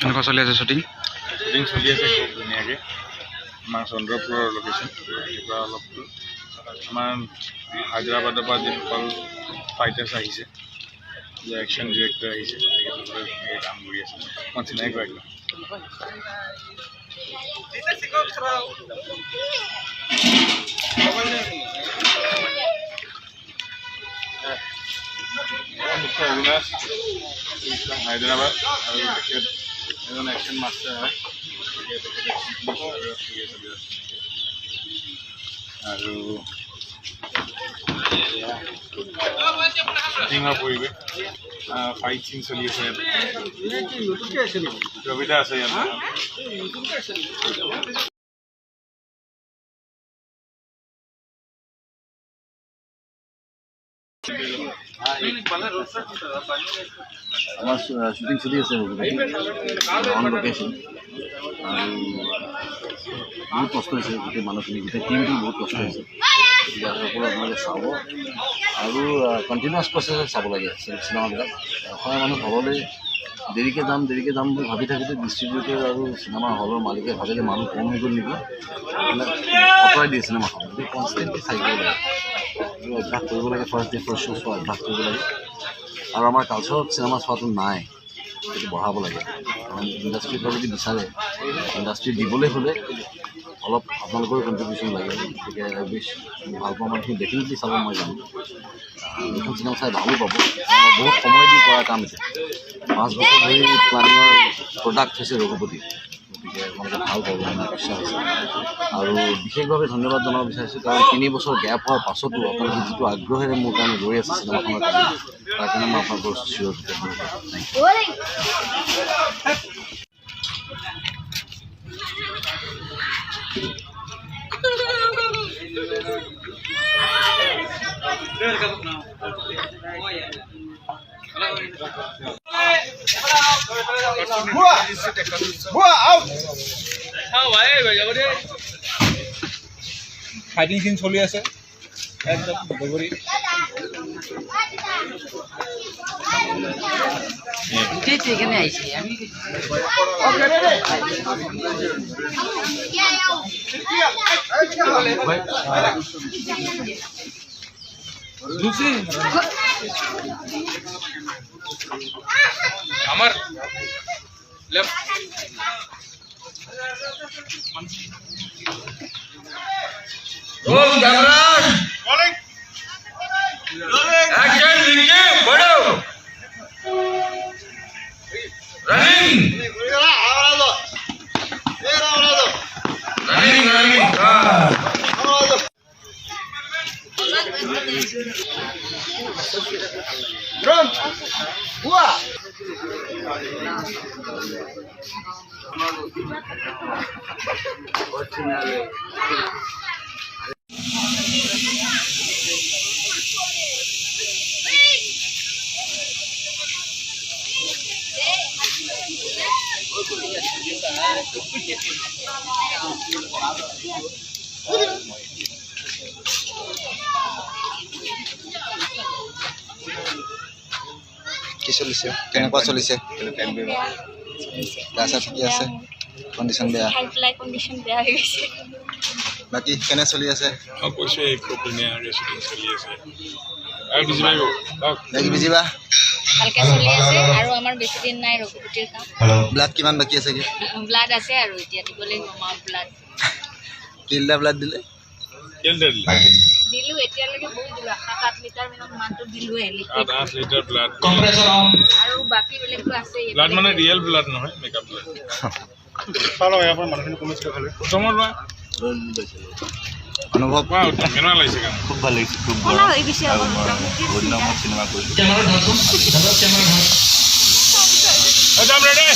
কেনেকুৱা চলি আছে শ্বুটিং? শ্বুটিং চলি আছে খুব ধুনীয়াকৈ। আমাৰ চন্দ্ৰপুৰৰ লোকেশ্যন গুৱাহাটীৰ পৰা অলপ দূৰ। আমাৰ হায়দৰাবাদৰ পৰা যিসকল ফাইটাৰ্ছ আহিছে, একশ্যন ডিৰেক্টৰ আহিছে, তেখেতসকলে ধুনীয়াকৈ কাম কৰি আছে। মই চিনাকি কৰিলোঁ। মুখ্য অভিনাশ হায়দৰাবাদ আৰু তেখেত এজন একশ্যন মাষ্টাৰ হয়। আৰু শ্বুটিঙৰ পৰিৱেশ ফাইট চিন চলি আছে ইয়াত। কবিতা আছে ইয়াত। আমাৰ শুটিং চলি আছে অন লোকেশন আৰু বহুত কষ্ট হৈছে গোটেই মানুহখিনি গোটেই টিমটো বহুত কষ্ট হৈছে গতিকে সকলো আপোনালোকে চাব আৰু কণ্টিনিউৱাছ প্ৰচেছত চাব লাগে চিনেমাবিলাক অসমীয়া মানুহ ঘৰলৈ দেৰিকৈ যাম বুলি ভাবি থাকোঁতে ডিষ্ট্ৰিবিউটৰ আৰু চিনেমা হলৰ মালিকে ভাবে যে মানুহ কম হৈ গ'ল নেকি আঁতৰাই দিয়ে চিনেমাখন গতিকে কনষ্টেণ্টলি চাই দিব লাগে আৰু অভ্যাস কৰিব লাগে ফাৰ্ষ্ট ডে ফাৰ্ষ্ট শ্ব' চোৱা অভ্যাস কৰিব লাগে আৰু আমাৰ কালচাৰত চিনেমা চোৱাটো নাই সেইটো বঢ়াব লাগে কাৰণ ইণ্ডাষ্ট্ৰীৰ পৰা যদি বিচাৰে ইণ্ডাষ্ট্ৰী দিবলৈ হ'লে অলপ আপোনালোকৰ কণ্ট্ৰিবিউশ্যন লাগে গতিকে বেছ ভাল পাওঁ মানুহখিনি ডেফিনেটলি চাব মই জানো এইখন চিনেমা চাই ভালো পাব বহুত সময় দি কৰা কাম হৈছে 5 বছৰ ধৰি প্লানিঙৰ প্ৰডাক্ট হৈছে ৰঘুপতি গতিকে আপোনালোকে ভাল পাব মোৰ বিশ্বাস আছে আৰু বিশেষভাৱে ধন্যবাদ জনাব বিচাৰিছোঁ কাৰণ 3 বছৰ গেপ হোৱাৰ পাছতো আপোনালোকে যিটো আগ্ৰহেৰে মোৰ কাৰণে ৰৈ আছে চিনেমাখনৰ কাৰণে তাৰ কাৰণে মই আপোনালোকৰ চিৰকৃতজ্ঞ ফাইটিং চিন চলি আছে একদম গগৰি এখানে আইছি আমি আমার লেফট रोल कैमरा एक्शन नीचे बढ़ो रनिंग ड्रोन हुआ কি চলিছে কেনেকুৱা চলিছে গা চা ঠিকে আছে কণ্ডিশ্যন বেয়া বাকী কেনে চলি আছে বাকী বুজিবা ভালকে চলি আছে আৰু আমাৰ বেছি দিন নাই ৰঘুপতিৰ কাম ব্লাড কিমান বাকী আছে কি ব্লাড আছে আৰু এতিয়া দিব লাগিব আমাৰ ব্লাড কিলটা ব্লাড দিলে দিলো এতিয়ালৈকে বহুত দিলো 7-8 লিটাৰ মানটো দিলোৱে 8 লিটাৰ ব্লাড আৰু বাকি বেলেগটো আছে ব্লাড মানে ৰিয়েল ব্লাড নহয় মেকআপ ব্লাড চালো ইয়াৰ পৰা মানুহখিনি কমিছে খালি প্ৰথমৰ লোৱা অনুভৱ কেনেকুৱা লাগিছে কাম খুব ভাল লাগিছে খুব ভাল হৈ গৈছে বহুত দিনৰ চিনেমা কৰিছোঁ ৰেডি